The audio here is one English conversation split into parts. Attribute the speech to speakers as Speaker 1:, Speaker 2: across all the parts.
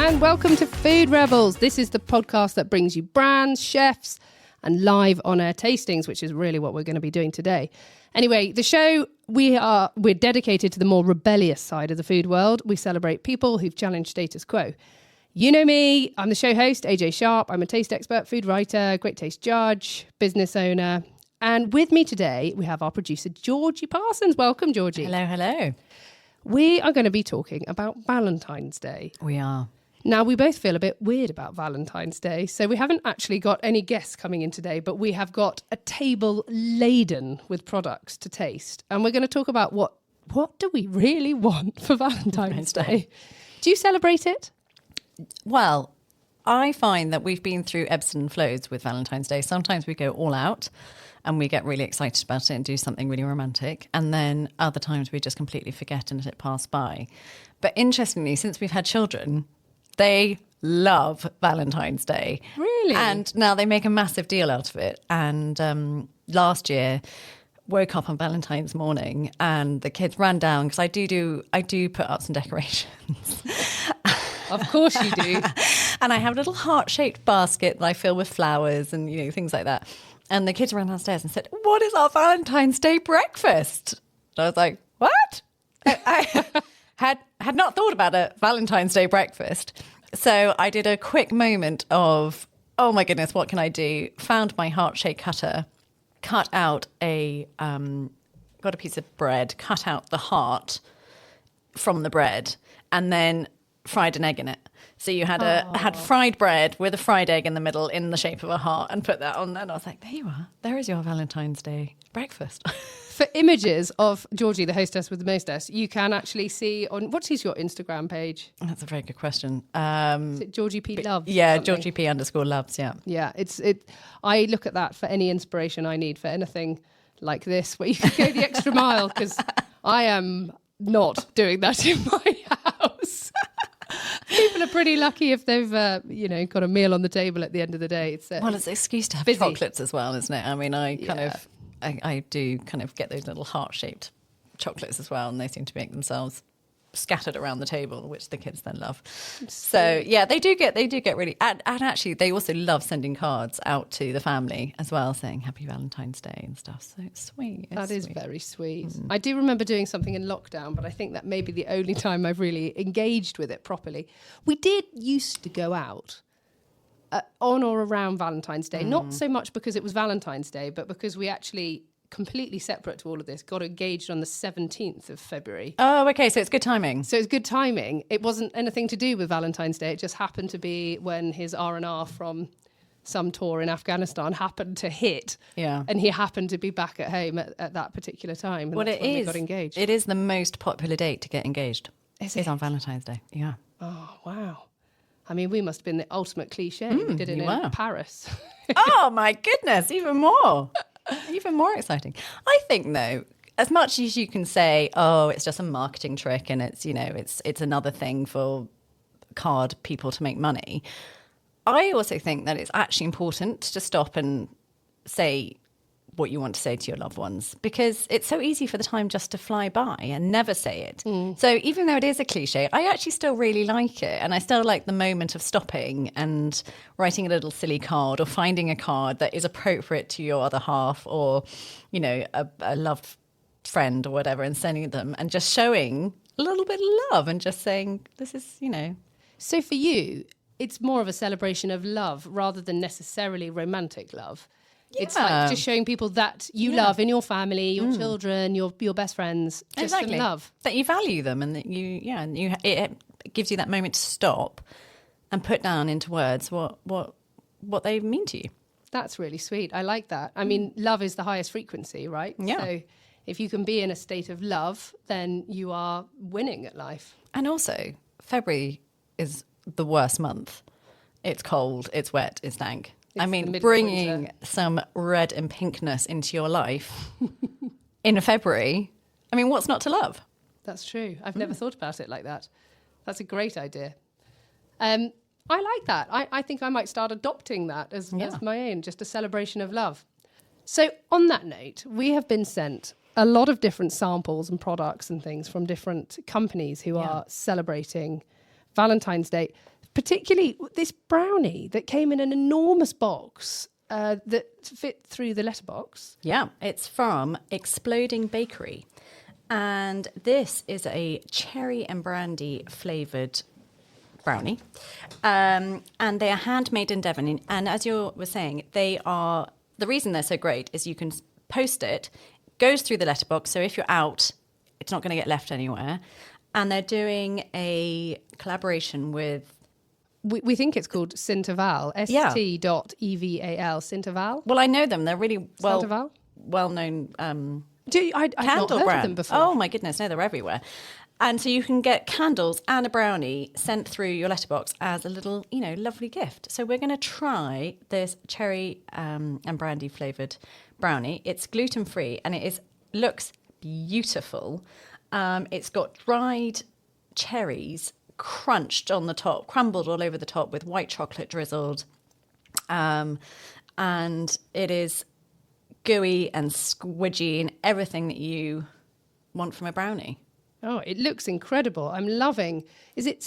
Speaker 1: and welcome to Food Rebels. This is the podcast that brings you brands, chefs, and live on-air tastings, which is really what we're going to be doing today. Anyway, the show, we're dedicated to the more rebellious side of the food world. We celebrate people who've challenged status quo. You know me, I'm the show host, AJ Sharp. I'm a taste expert, food writer, great taste judge, business owner. And with me today, we have our producer, Georgie Parsons. Welcome, Georgie.
Speaker 2: Hello, hello.
Speaker 1: We are going to be talking about Valentine's Day.
Speaker 2: We are.
Speaker 1: Now, we both feel a bit weird about Valentine's Day, so we haven't actually got any guests coming in today, but we have got a table laden with products to taste. And we're going to talk about what do we really want for Valentine's Day? Do you celebrate it?
Speaker 2: Well, I find that we've been through ebbs and flows with Valentine's Day. Sometimes we go all out and we get really excited about it and do something really romantic. And then other times we just completely forget and let it pass by. But interestingly, since we've had children, they love Valentine's Day.
Speaker 1: Really?
Speaker 2: And now they make a massive deal out of it. And last year, woke up on Valentine's morning and the kids ran down because I do put up some decorations.
Speaker 1: Of course you do.
Speaker 2: And I have a little heart-shaped basket that I fill with flowers and things like that. And the kids ran downstairs and said, "What is our Valentine's Day breakfast?" And I was like, "What?" I had not thought about a Valentine's Day breakfast. So I did a quick moment of, oh my goodness, what can I do? Found my heart-shaped cutter, cut out got a piece of bread, cut out the heart from the bread, and then fried an egg in it. So you had fried bread with a fried egg in the middle in the shape of a heart and put that on there. And I was like, there you are. There is your Valentine's Day breakfast.
Speaker 1: For images of Georgie, the hostess with the mostess, you can actually see on, what is your Instagram page?
Speaker 2: That's a very good question.
Speaker 1: Is it Georgie P Loves?
Speaker 2: Yeah, Georgie P _loves, yeah.
Speaker 1: Yeah, I look at that for any inspiration I need for anything like this, where you can go the extra mile, because I am not doing that in my house. People are pretty lucky if they've, got a meal on the table at the end of the day. It's
Speaker 2: an excuse to have
Speaker 1: busy.
Speaker 2: Chocolates as well, isn't it? I mean, I do kind of get those little heart-shaped chocolates as well, and they seem to make themselves scattered around the table, which the kids then love. So yeah, they do get really, and actually they also love sending cards out to the family as well, saying Happy Valentine's Day and stuff. So it's sweet.
Speaker 1: That is very sweet. I do remember doing something in lockdown, but I think that may be the only time I've really engaged with it properly. We did used to go out on or around Valentine's Day, not so much because it was Valentine's Day, but because we actually, completely separate to all of this, got engaged on the 17th of February.
Speaker 2: Oh, okay, so it's good timing.
Speaker 1: So it's good timing. It wasn't anything to do with Valentine's Day. It just happened to be when his R&R from some tour in Afghanistan happened to hit.
Speaker 2: Yeah.
Speaker 1: And he happened to be back at home at that particular time. And that's when we got engaged.
Speaker 2: It is the most popular date to get engaged.
Speaker 1: Is
Speaker 2: It's
Speaker 1: it?
Speaker 2: on Valentine's Day, yeah.
Speaker 1: Oh, wow. I mean, we must have been the ultimate cliche. We did it in Paris.
Speaker 2: Oh, my goodness, even more. Even more exciting. I think, though, as much as you can say, oh, it's just a marketing trick and it's another thing for card people to make money, I also think that it's actually important to stop and say what you want to say to your loved ones, because it's so easy for the time just to fly by and never say it. So even though it is a cliche, I actually still really like it, and I still like the moment of stopping and writing a little silly card or finding a card that is appropriate to your other half, or a loved friend or whatever, and sending them and just showing a little bit of love and just saying, this is
Speaker 1: So for you, it's more of a celebration of love rather than necessarily romantic love. Yeah. It's like just showing people that you love in your family, your children, your best friends, just for love.
Speaker 2: That you value them, and that it gives you that moment to stop and put down into words what they mean to you.
Speaker 1: That's really sweet. I like that. I mean, love is the highest frequency, right?
Speaker 2: Yeah.
Speaker 1: So if you can be in a state of love, then you are winning at life.
Speaker 2: And also, February is the worst month. It's cold, it's wet, it's dank. Bringing some red and pinkness into your life in February, what's not to love?
Speaker 1: That's true. I've never thought about it like that. That's a great idea. I like that. I think I might start adopting that as my own, just a celebration of love. So on that note, we have been sent a lot of different samples and products and things from different companies who are celebrating Valentine's Day. particularly this brownie that came in an enormous box that fit through the letterbox.
Speaker 2: Yeah, it's from Exploding Bakery. And this is a cherry and brandy flavoured brownie. And they are handmade in Devon. And as you were saying, the reason they're so great is you can post it, goes through the letterbox. So if you're out, it's not going to get left anywhere. And they're doing a collaboration with...
Speaker 1: We think it's called Sinterval, st.eval, Sinterval.
Speaker 2: Well, I know them. They're really
Speaker 1: Sinterval?
Speaker 2: well-known
Speaker 1: I've not
Speaker 2: candle
Speaker 1: heard
Speaker 2: brand.
Speaker 1: of them before.
Speaker 2: Oh, my goodness. No, they're everywhere. And so you can get candles and a brownie sent through your letterbox as a little, lovely gift. So we're going to try this cherry and brandy flavoured brownie. It's gluten-free and it looks beautiful. It's got dried cherries crunched on the top, crumbled all over the top with white chocolate drizzled. And it is gooey and squidgy and everything that you want from a brownie.
Speaker 1: Oh, it looks incredible. I'm loving. Is it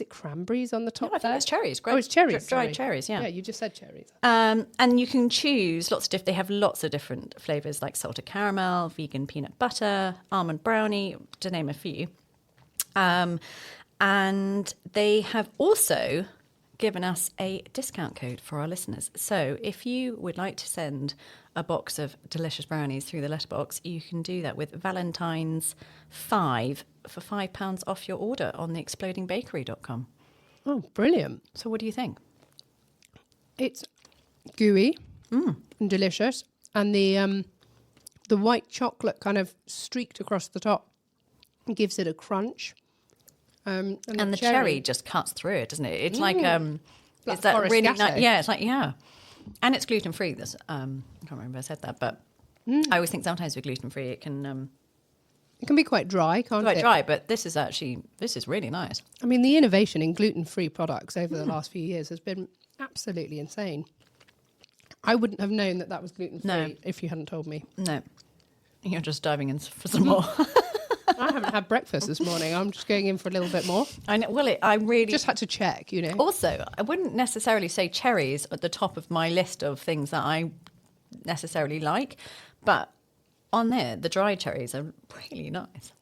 Speaker 1: cranberries on the top
Speaker 2: No, I think
Speaker 1: there?
Speaker 2: it's cherries.
Speaker 1: It's cherries.
Speaker 2: Dried cherries, yeah.
Speaker 1: Yeah, you just said cherries.
Speaker 2: And you can choose they have lots of different flavours like salted caramel, vegan peanut butter, almond brownie, to name a few. And they have also given us a discount code for our listeners. So if you would like to send a box of delicious brownies through the letterbox, you can do that with Valentine's 5 for £5 off your order on the explodingbakery.com.
Speaker 1: Oh, brilliant.
Speaker 2: So what do you think?
Speaker 1: It's gooey and delicious. And the white chocolate kind of streaked across the top gives it a crunch. And
Speaker 2: the cherry just cuts through it, doesn't it? It's like
Speaker 1: Black
Speaker 2: it's that
Speaker 1: Forest
Speaker 2: really
Speaker 1: Gâteau.
Speaker 2: nice. Yeah, it's like and it's gluten free. This I can't remember if I said that, but I always think sometimes with gluten free it can
Speaker 1: be quite dry, can't
Speaker 2: quite
Speaker 1: it?
Speaker 2: dry. But this is really nice.
Speaker 1: I mean, the innovation in gluten-free products over the last few years has been absolutely insane. I wouldn't have known that was gluten-free if you hadn't told me.
Speaker 2: No, you're just diving in for some more.
Speaker 1: I haven't had breakfast this morning. I'm just going in for a little bit more.
Speaker 2: I know. Well, I really
Speaker 1: Just had to check,
Speaker 2: Also, I wouldn't necessarily say cherries at the top of my list of things that I necessarily like, but on there, the dried cherries are really nice.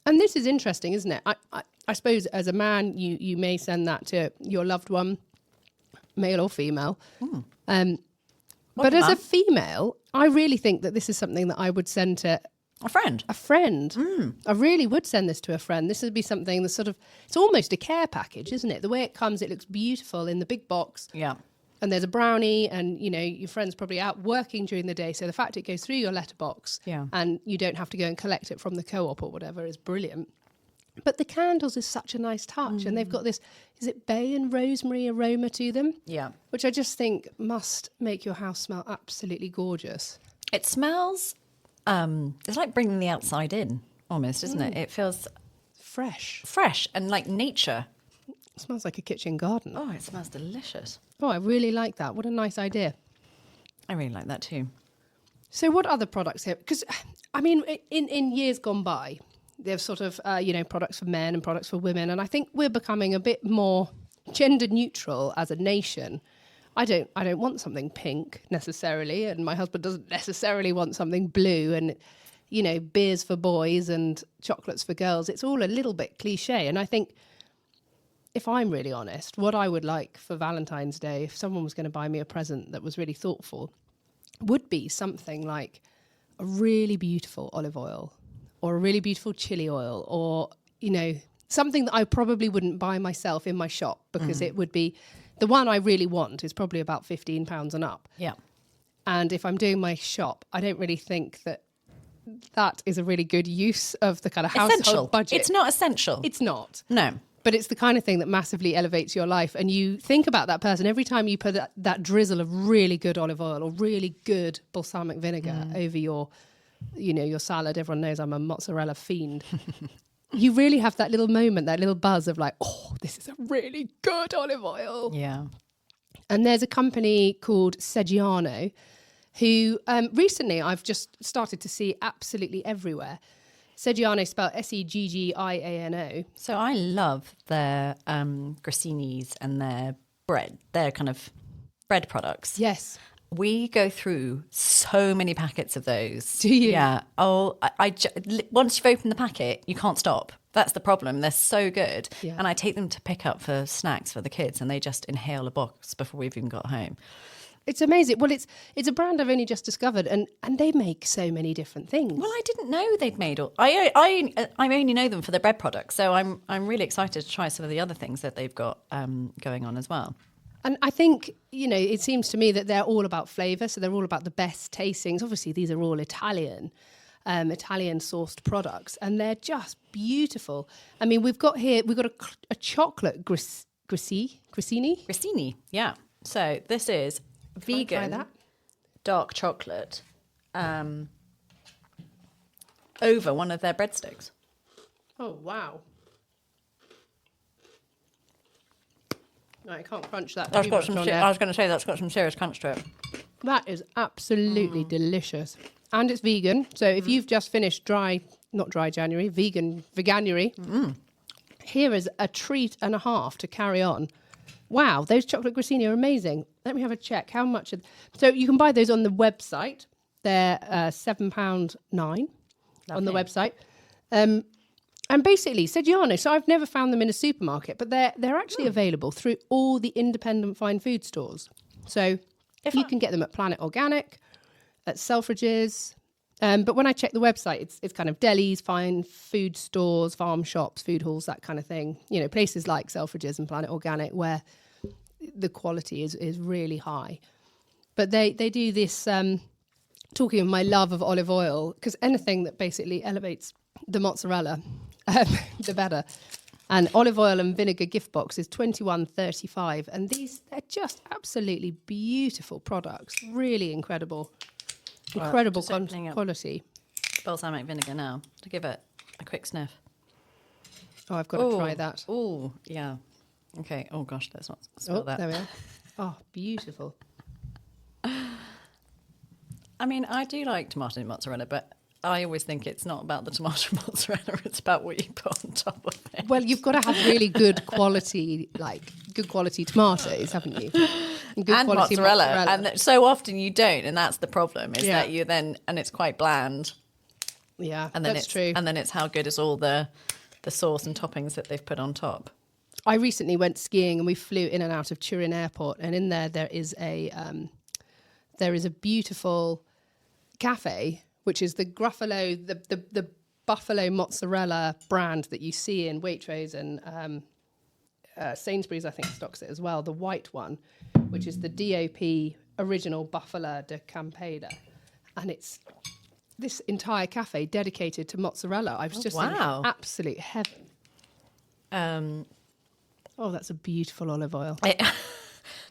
Speaker 1: And this is interesting, isn't it? I suppose as a man, you may send that to your loved one, male or female. But as a female, I really think that this is something that I would send to
Speaker 2: a friend.
Speaker 1: I really would send this to a friend. This would be something that's it's almost a care package, isn't it? The way it comes, it looks beautiful in the big box.
Speaker 2: Yeah.
Speaker 1: And there's a brownie and, your friend's probably out working during the day. So the fact it goes through your letterbox and you don't have to go and collect it from the co-op or whatever is brilliant. But the candles is such a nice touch. And they've got this, is it bay and rosemary aroma to them?
Speaker 2: Yeah.
Speaker 1: Which I just think must make your house smell absolutely gorgeous.
Speaker 2: It smells, it's like bringing the outside in almost, isn't it? It feels fresh and like nature.
Speaker 1: It smells like a kitchen garden.
Speaker 2: Oh, it smells delicious.
Speaker 1: Oh, I really like that. What a nice idea.
Speaker 2: I really like that too.
Speaker 1: So what other products here? Because, I mean, in years gone by, there's sort of, products for men and products for women. And I think we're becoming a bit more gender neutral as a nation. I don't want something pink necessarily. And my husband doesn't necessarily want something blue and, beers for boys and chocolates for girls. It's all a little bit cliche. And I think, if I'm really honest, what I would like for Valentine's Day, if someone was going to buy me a present that was really thoughtful, would be something like a really beautiful olive oil or a really beautiful chili oil or, something that I probably wouldn't buy myself in my shop because it would be, the one I really want is probably about £15 and up.
Speaker 2: Yeah.
Speaker 1: And if I'm doing my shop, I don't really think that is a really good use of the kind of household budget.
Speaker 2: It's not essential.
Speaker 1: It's not.
Speaker 2: No.
Speaker 1: But it's the kind of thing that massively elevates your life. And you think about that person every time you put that drizzle of really good olive oil or really good balsamic vinegar over your salad. Everyone knows I'm a mozzarella fiend. You really have that little moment, that little buzz of like, oh, this is a really good olive oil.
Speaker 2: Yeah.
Speaker 1: And there's a company called Seggiano who recently I've just started to see absolutely everywhere. Seggiano, spelled Seggiano.
Speaker 2: So I love their grisinis and their bread, their kind of bread products.
Speaker 1: Yes.
Speaker 2: We go through so many packets of those.
Speaker 1: Do you?
Speaker 2: Yeah. Oh, once you've opened the packet, you can't stop. That's the problem. They're so good.
Speaker 1: Yeah.
Speaker 2: And I take them to pick up for snacks for the kids, and they just inhale a box before we've even got home.
Speaker 1: It's amazing. Well, it's a brand I've only just discovered, and they make so many different things.
Speaker 2: Well, I didn't know they'd made all. I only know them for their bread products, so I'm really excited to try some of the other things that they've got going on as well.
Speaker 1: And I think, it seems to me that they're all about flavour, so they're all about the best tastings. Obviously, these are all Italian-sourced products, and they're just beautiful. I mean, we've got a chocolate grissini.
Speaker 2: Grissini, yeah. So this is vegan dark chocolate over one of their breadsticks.
Speaker 1: Oh, wow. No, I can't crunch that.
Speaker 2: I was going to say that's got some serious crunch to it.
Speaker 1: That is absolutely delicious. And it's vegan. So if you've just finished veganuary, here is a treat and a half to carry on. Wow, those chocolate grissini are amazing. Let me have a check. How much? So you can buy those on the website. They're £7.9 on the website. And basically, Seggiano, so I've never found them in a supermarket, but they're actually available through all the independent fine food stores. So you can get them at Planet Organic, at Selfridges. But when I check the website, it's kind of delis, fine food stores, farm shops, food halls, that kind of thing. Places like Selfridges and Planet Organic where the quality is really high. But they do this, talking of my love of olive oil, because anything that basically elevates the mozzarella, the better. And olive oil and vinegar gift box is $21.35. And they're just absolutely beautiful products. Really incredible quality.
Speaker 2: Balsamic vinegar now to give it a quick sniff.
Speaker 1: Oh, I've got to try that.
Speaker 2: Oh, yeah. Okay. Oh, gosh, let's not spill that.
Speaker 1: There we are. Oh, beautiful.
Speaker 2: I mean, I do like tomato mozzarella, but I always think it's not about the tomato mozzarella, it's about what you put on top of it.
Speaker 1: Well, you've got to have really good quality tomatoes, haven't you?
Speaker 2: And quality mozzarella. And so often you don't, and that's the problem, is that you then, and it's quite bland.
Speaker 1: Yeah,
Speaker 2: and then
Speaker 1: that's true.
Speaker 2: And then it's how good is all the sauce and toppings that they've put on top.
Speaker 1: I recently went skiing and we flew in and out of Turin Airport, and in there is a beautiful cafe, which is the Gruffalo, the buffalo mozzarella brand that you see in Waitrose and Sainsbury's, I think, stocks it as well. The white one, which is the DOP original Buffalo de Campeda, and it's this entire cafe dedicated to mozzarella. I was in absolute heaven. Oh, that's a beautiful olive oil.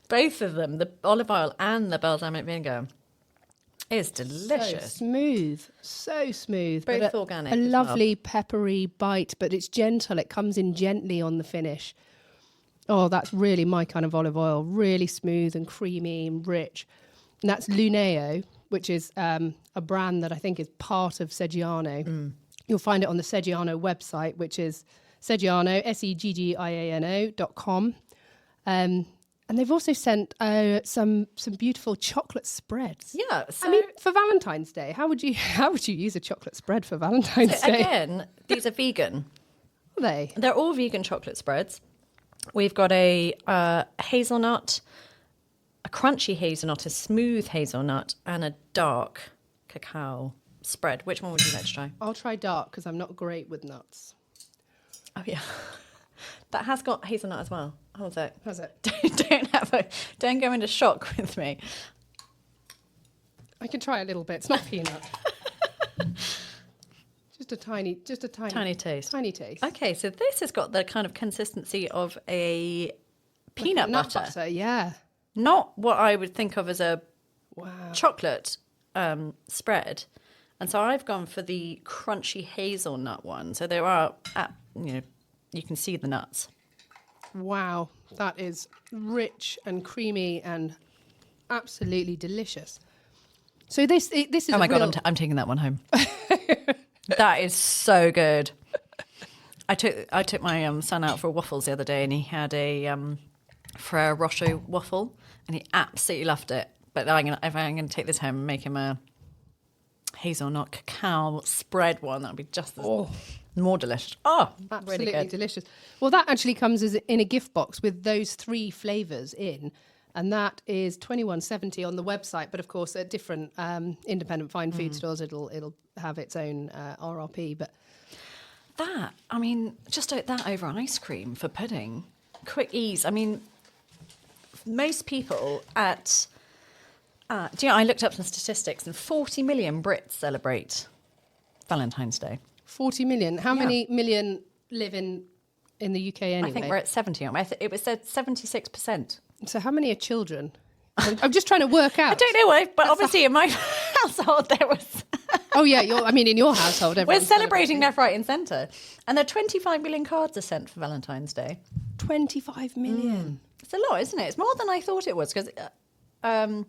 Speaker 2: Both of them, the olive oil and the balsamic vinegar, is delicious.
Speaker 1: So smooth.
Speaker 2: Both organic.
Speaker 1: A lovely peppery bite, but it's gentle. It comes in gently on the finish. Oh, that's really my kind of olive oil. Really smooth and creamy and rich. And that's Luneo, which is a brand that I think is part of Seggiano. You'll find it on the Seggiano website, which is Seggiano, Seggiano.com. And they've also sent some beautiful chocolate spreads.
Speaker 2: Yeah. So
Speaker 1: I mean, for Valentine's Day, how would you use a chocolate spread for Valentine's Day?
Speaker 2: Again, these are vegan.
Speaker 1: Are they?
Speaker 2: They're all vegan chocolate spreads. We've got a hazelnut, a crunchy hazelnut, a smooth hazelnut, and a dark cacao spread. Which one would you like to try?
Speaker 1: I'll try dark because I'm not great with nuts.
Speaker 2: Oh yeah, that has got hazelnut as well. How's it?
Speaker 1: Has it?
Speaker 2: Don't go into shock with me.
Speaker 1: I can try a little bit. It's not peanut. Just a tiny
Speaker 2: taste.
Speaker 1: Tiny taste.
Speaker 2: Okay, so this has got the kind of consistency of a peanut butter.
Speaker 1: Yeah.
Speaker 2: Not what I would think of as a
Speaker 1: Wow.
Speaker 2: chocolate spread. And so I've gone for the crunchy hazelnut one. So there are, you can see the nuts.
Speaker 1: Wow, that is rich and creamy and absolutely delicious. So this is.
Speaker 2: Oh my God, I'm taking that one home. That is so good. I took my son out for waffles the other day, and he had a Ferrero Rocher waffle, and he absolutely loved it. But if I'm gonna take this home and make him a hazelnut cacao spread one, that'd be just more delicious. Oh,
Speaker 1: absolutely
Speaker 2: really good.
Speaker 1: delicious. Well, that actually comes as in a gift box with those 3 flavours in, and that is $21.70 on the website. But of course, at different independent fine food stores, it'll have its own RRP. But
Speaker 2: just that over ice cream for pudding, quick ease. I mean, most people at I looked up some statistics, and 40 million Brits celebrate Valentine's Day.
Speaker 1: 40 million. How many million live in the UK anyway?
Speaker 2: I think we're at 70. It was said 76%.
Speaker 1: So how many are children? I'm just trying to work out.
Speaker 2: I don't know why, but obviously in my household there was.
Speaker 1: Oh yeah, in your household,
Speaker 2: we're celebrating left, right, and centre, and there are 25 million cards are sent for Valentine's Day.
Speaker 1: 25 million.
Speaker 2: It's a lot, isn't it? It's more than I thought it was, because and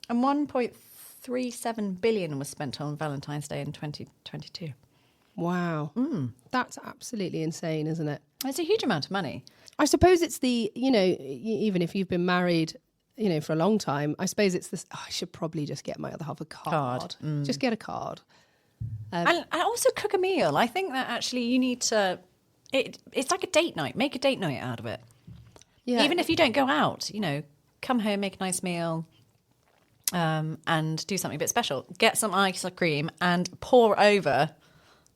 Speaker 2: 1.37 billion was spent on Valentine's Day in 2022.
Speaker 1: Wow, that's absolutely insane, isn't it?
Speaker 2: It's a huge amount of money.
Speaker 1: I suppose it's even if you've been married, for a long time, I suppose it's this, I should probably just get my other half a card. Just get a card.
Speaker 2: And also cook a meal. I think that actually you need to, it's like a date night. Make a date night out of it. Yeah. Even if you don't go out, come home, make a nice meal, and do something a bit special. Get some ice cream and pour over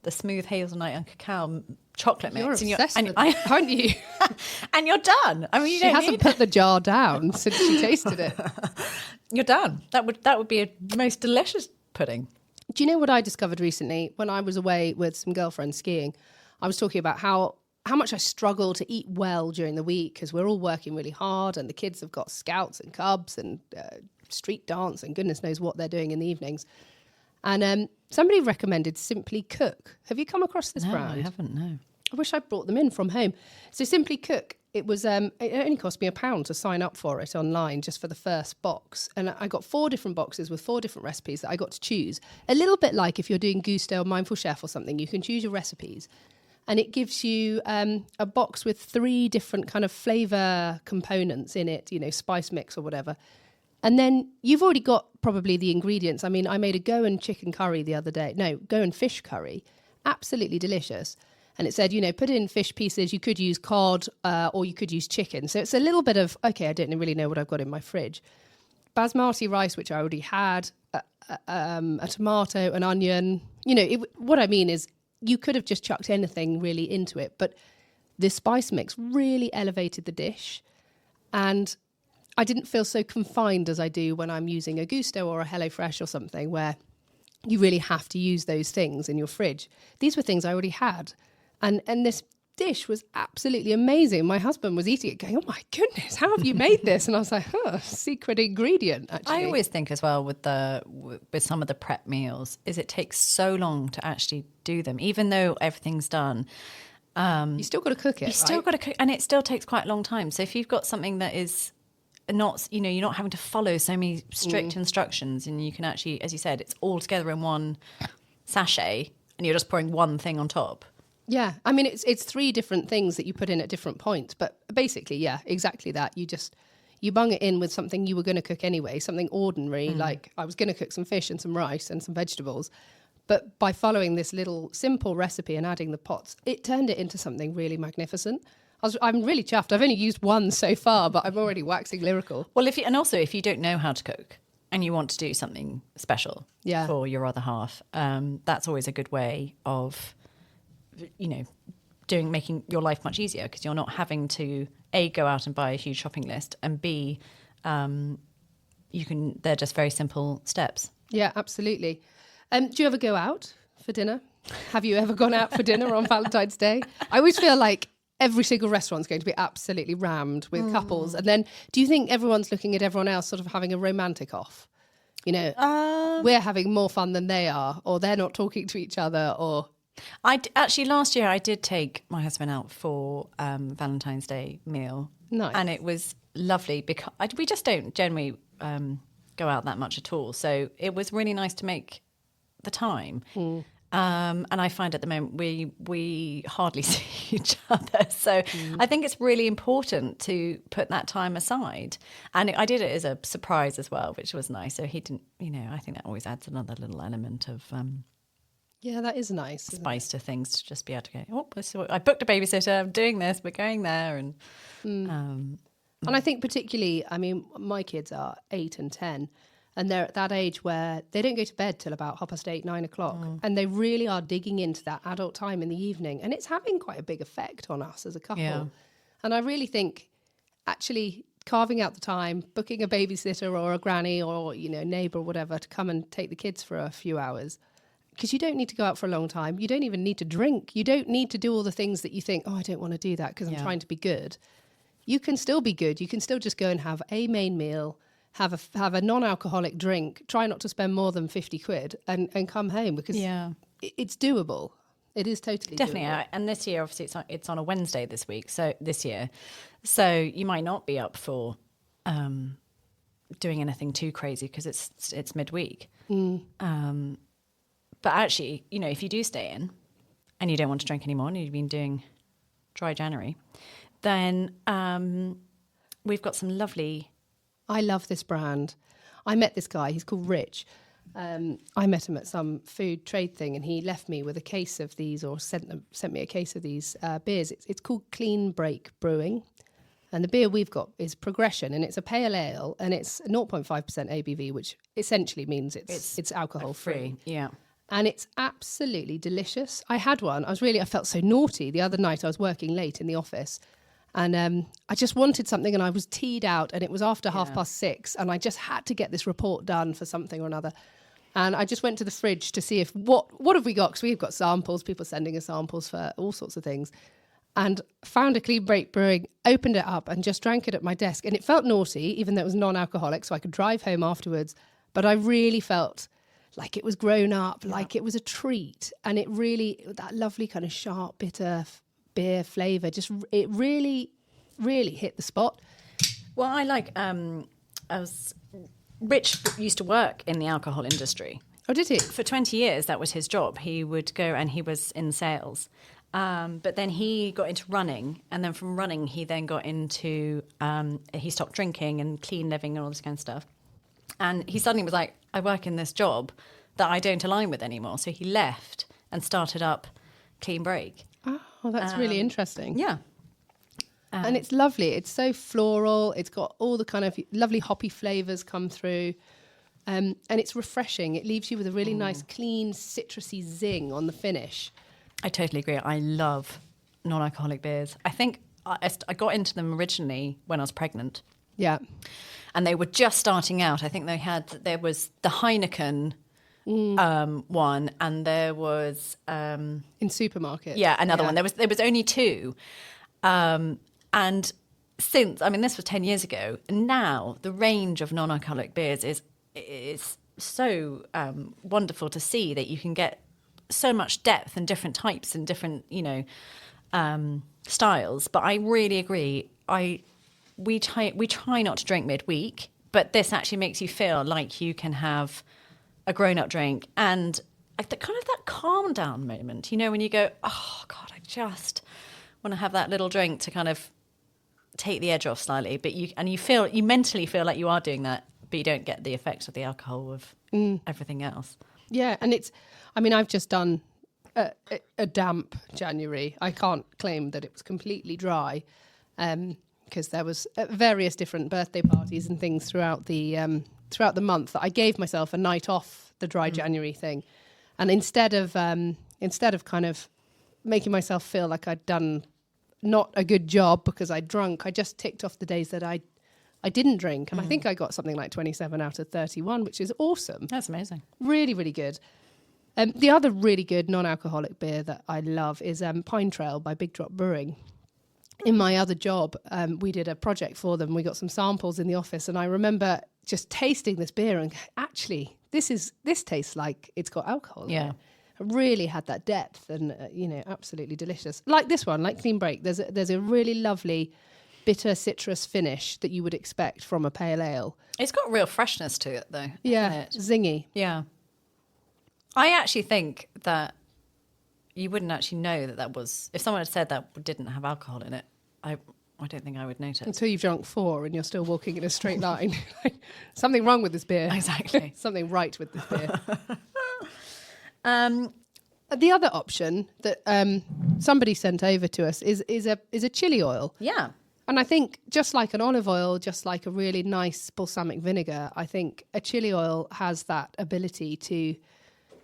Speaker 2: the smooth hazelnut and cacao chocolate mix.
Speaker 1: You're obsessed with that, aren't you?
Speaker 2: And you're done. I mean,
Speaker 1: she hasn't put the jar down since she tasted it.
Speaker 2: You're done. That would be a most delicious pudding.
Speaker 1: Do you know what I discovered recently when I was away with some girlfriends skiing? I was talking about how much I struggle to eat well during the week because we're all working really hard, and the kids have got scouts and cubs and street dance and goodness knows what they're doing in the evenings. And somebody recommended Simply Cook. Have you come across this brand?
Speaker 2: No, I haven't, no.
Speaker 1: I wish I'd brought them in from home. So Simply Cook, it was it only cost me £1 to sign up for it online just for the first box. And I got 4 different boxes with 4 different recipes that I got to choose. A little bit like if you're doing Gusto or Mindful Chef or something, you can choose your recipes. And it gives you a box with 3 different kind of flavour components in it, spice mix or whatever. And then you've already got probably the ingredients. I mean, I made a Goan chicken curry the other day. No, Goan fish curry. Absolutely delicious. And it said, put in fish pieces. You could use cod or you could use chicken. So it's a little bit of, okay, I don't really know what I've got in my fridge. Basmati rice, which I already had, a tomato, an onion. What I mean is you could have just chucked anything really into it. But this spice mix really elevated the dish. And I didn't feel so confined as I do when I'm using a Gusto or a HelloFresh or something where you really have to use those things in your fridge. These were things I already had. And this dish was absolutely amazing. My husband was eating it going, oh my goodness, how have you made this? And I was like, secret ingredient, actually.
Speaker 2: I always think as well with some of the prep meals is it takes so long to actually do them, even though everything's done.
Speaker 1: You still got to cook it,
Speaker 2: You still got to cook, and it still takes quite a long time. So if you've got something that is not, you're not having to follow so many strict instructions, and you can actually, as you said, it's all together in one sachet and you're just pouring one thing on top.
Speaker 1: Yeah, I mean, it's 3 different things that you put in at different points, but basically, yeah, exactly that. You bung it in with something you were going to cook anyway, something ordinary, like I was going to cook some fish and some rice and some vegetables, but by following this little simple recipe and adding the pots, it turned it into something really magnificent. I'm really chuffed. I've only used 1 so far, but I'm already waxing lyrical.
Speaker 2: Well, if you don't know how to cook and you want to do something special for your other half, that's always a good way of, making your life much easier, because you're not having to A, go out and buy a huge shopping list, and B, they're just very simple steps.
Speaker 1: Yeah, absolutely. Do you ever go out for dinner? Have you ever gone out for dinner on Valentine's Day? I always feel like every single restaurant's going to be absolutely rammed with couples. And then do you think everyone's looking at everyone else sort of having a romantic off? We're having more fun than they are, or they're not talking to each other, or...
Speaker 2: Last year I did take my husband out for Valentine's Day meal.
Speaker 1: Nice.
Speaker 2: And it was lovely because we just don't generally go out that much at all. So it was really nice to make the time. And I find at the moment we hardly see each other. So I think it's really important to put that time aside. And I did it as a surprise as well, which was nice. So he didn't, I think that always adds another little element of
Speaker 1: Yeah, that is nice.
Speaker 2: spice to things, to just be able to go, I booked a babysitter, I'm doing this, we're going there. And
Speaker 1: I think particularly, my kids are 8 and 10, and they're at that age where they don't go to bed till about 8:30, 9 o'clock. And they really are digging into that adult time in the evening. And it's having quite a big effect on us as a couple.
Speaker 2: Yeah.
Speaker 1: And I really think actually carving out the time, booking a babysitter or a granny or, neighbour or whatever to come and take the kids for a few hours. Because you don't need to go out for a long time. You don't even need to drink. You don't need to do all the things that you think, I don't want to do that because I'm trying to be good. You can still be good. You can still just go and have a main meal, have a non-alcoholic drink, try not to spend more than 50 quid and come home, because it's doable. It is totally
Speaker 2: definitely
Speaker 1: doable.
Speaker 2: And this year, obviously, it's on a Wednesday this year. So you might not be up for doing anything too crazy because it's midweek. But actually, if you do stay in and you don't want to drink anymore and you've been doing dry January, then we've got some lovely...
Speaker 1: I love this brand. I met this guy, he's called Rich. I met him at some food trade thing, and he left me with a case of these, or sent me a case of these beers. It's called Clean Break Brewing. And the beer we've got is Progression, and it's a pale ale, and it's 0.5% ABV, which essentially means it's alcohol free.
Speaker 2: Yeah.
Speaker 1: And it's absolutely delicious. I had one. I felt so naughty. The other night I was working late in the office, and I just wanted something, and I was teed out, and it was after 6:30, and I just had to get this report done for something or another. And I just went to the fridge to see if what have we got, because we've got samples, people sending us samples for all sorts of things, and found a Clean Break Brewing, opened it up and just drank it at my desk. And it felt naughty, even though it was non-alcoholic, so I could drive home afterwards. But I really felt like it was grown up, like it was a treat. And it really, that lovely kind of sharp, bitter beer flavour, it really, really hit the spot.
Speaker 2: Well, I like, Rich used to work in the alcohol industry.
Speaker 1: Oh, did he?
Speaker 2: For 20 years, that was his job. He would go, and he was in sales. But then he got into running, and then from running, he then got into, he stopped drinking and clean living and all this kind of stuff. And he suddenly was like, I work in this job that I don't align with anymore. So he left and started up Clean Break.
Speaker 1: Oh, that's really interesting.
Speaker 2: Yeah.
Speaker 1: And it's lovely. It's so floral. It's got all the kind of lovely hoppy flavours come through. And it's refreshing. It leaves you with a really nice, clean, citrusy zing on the finish.
Speaker 2: I totally agree. I love non-alcoholic beers. I think I got into them originally when I was pregnant.
Speaker 1: Yeah.
Speaker 2: And they were just starting out. I think there was the Heineken one, and there was...
Speaker 1: in supermarkets.
Speaker 2: Yeah, another one. There was only two. And since, this was 10 years ago, now the range of non-alcoholic beers is so wonderful to see, that you can get so much depth and different types and different, styles. But I really agree. We try not to drink midweek, but this actually makes you feel like you can have a grown-up drink and that calm down moment, when you go, oh God, I just want to have that little drink to kind of take the edge off slightly. But you mentally feel like you are doing that, but you don't get the effects of the alcohol of everything else. Yeah,
Speaker 1: and I've just done a damp January. I can't claim that it was completely dry, because there was various different birthday parties and things throughout the month that I gave myself a night off the dry January thing. And instead of kind of making myself feel like I'd done not a good job because I'd drunk, I just ticked off the days that I didn't drink. And I think I got something like 27 out of 31, which is awesome.
Speaker 2: That's amazing.
Speaker 1: Really, really good. The other really good non-alcoholic beer that I love is Pine Trail by Big Drop Brewing. In my other job, we did a project for them. We got some samples in the office, and I remember just tasting this beer and actually, this tastes like it's got alcohol in it. It really had that depth and, absolutely delicious. Like this one, like Clean Break, there's a really lovely bitter citrus finish that you would expect from a pale ale.
Speaker 2: It's got real freshness to it, though.
Speaker 1: Yeah, zingy.
Speaker 2: Yeah. I actually think that you wouldn't actually know that was, if someone had said that didn't have alcohol in it, I don't think I would notice.
Speaker 1: Until you've drunk 4 and you're still walking in a straight line. Something wrong with this beer.
Speaker 2: Exactly.
Speaker 1: Something right with this beer. The other option that somebody sent over to us is a chili oil.
Speaker 2: Yeah.
Speaker 1: And I think just like an olive oil, just like a really nice balsamic vinegar, I think a chili oil has that ability to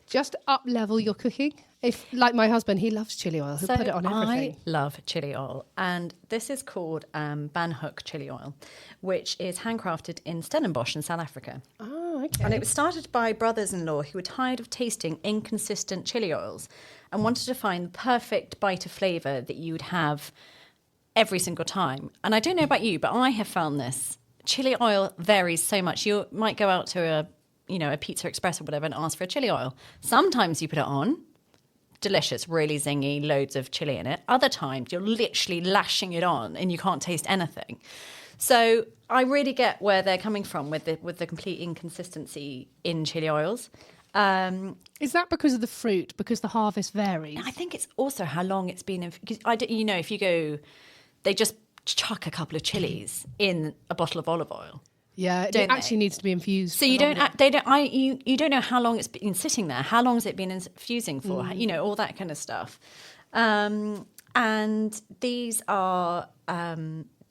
Speaker 1: just up-level your cooking. If, like my husband, he loves chili oil. He'll put it on everything.
Speaker 2: I love chili oil. And this is called Banhoek chili oil, which is handcrafted in Stellenbosch in South Africa.
Speaker 1: Oh, okay.
Speaker 2: And it was started by brothers-in-law who were tired of tasting inconsistent chili oils and wanted to find the perfect bite of flavour that you would have every single time. And I don't know about you, but I have found this. Chili oil varies so much. You might go out to a Pizza Express or whatever and ask for a chili oil. Sometimes you put it on, delicious, really zingy, loads of chili in it. Other times you're literally lashing it on and you can't taste anything. So I really get where they're coming from with the complete inconsistency in chili oils.
Speaker 1: Is that because of the fruit? Because the harvest varies?
Speaker 2: I think it's also how long it's been. Because if you go, they just chuck a couple of chilies in a bottle of olive oil.
Speaker 1: Yeah, it actually needs to be infused.
Speaker 2: So you don't know how long it's been sitting there. How long has it been infusing for? All that kind of stuff. And these are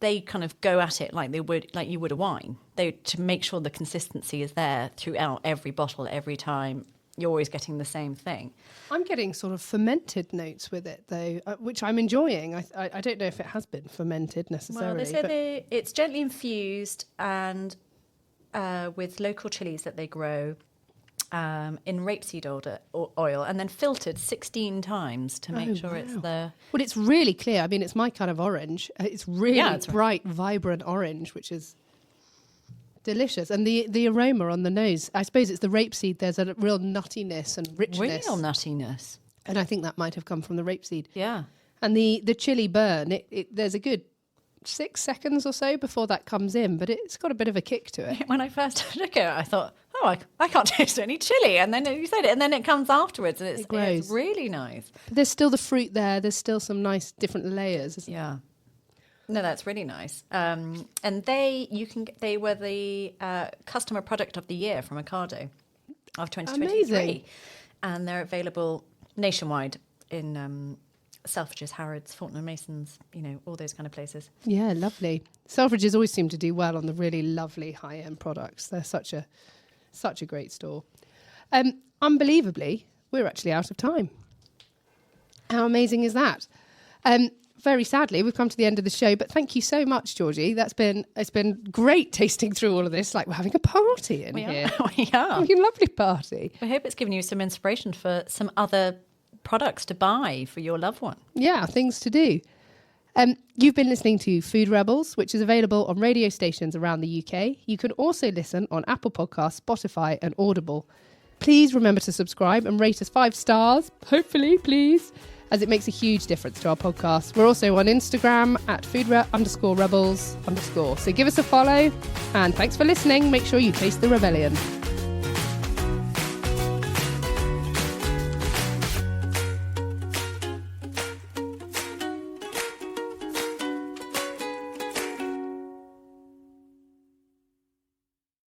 Speaker 2: they kind of go at it like you would a wine. To make sure the consistency is there throughout every bottle, every time. You're always getting the same thing.
Speaker 1: I'm getting sort of fermented notes with it, though, which I'm enjoying. I don't know if it has been fermented necessarily.
Speaker 2: Well, they say it's gently infused and with local chilies that they grow in rapeseed oil and then filtered 16 times to make sure it's the...
Speaker 1: Well, it's really clear. I mean, it's my kind of orange. It's really bright, vibrant orange, which is... delicious. And the aroma on the nose, I suppose it's the rapeseed. There's a real nuttiness and richness.
Speaker 2: Real nuttiness.
Speaker 1: And I think that might have come from the rapeseed.
Speaker 2: Yeah.
Speaker 1: And the chili burn, there's a good 6 seconds or so before that comes in, but it's got a bit of a kick to it.
Speaker 2: When I first took it, I thought, I can't taste any chili. And then you said it, and then it comes afterwards, and it's really nice.
Speaker 1: But there's still the fruit there. There's still some nice different layers.
Speaker 2: Yeah. No, that's really nice. And they were the customer product of the year from Ocado of 2023. Amazing. And they're available nationwide in Selfridges, Harrods, Fulton and Masons, all those kind of places.
Speaker 1: Yeah, lovely. Selfridges always seem to do well on the really lovely high-end products. They're such a great store. Unbelievably, we're actually out of time. How amazing is that? Very sadly, we've come to the end of the show, but thank you so much, Georgie. It's been great tasting through all of this. Like we're having a party in here.
Speaker 2: We are.
Speaker 1: Having a lovely party.
Speaker 2: I hope it's given you some inspiration for some other products to buy for your loved one.
Speaker 1: Yeah, things to do. You've been listening to Food Rebels, which is available on radio stations around the UK. You can also listen on Apple Podcasts, Spotify and Audible. Please remember to subscribe and rate us 5 stars, hopefully, please, as it makes a huge difference to our podcast. We're also on Instagram at food_rebels_. So give us a follow, and thanks for listening. Make sure you taste the rebellion.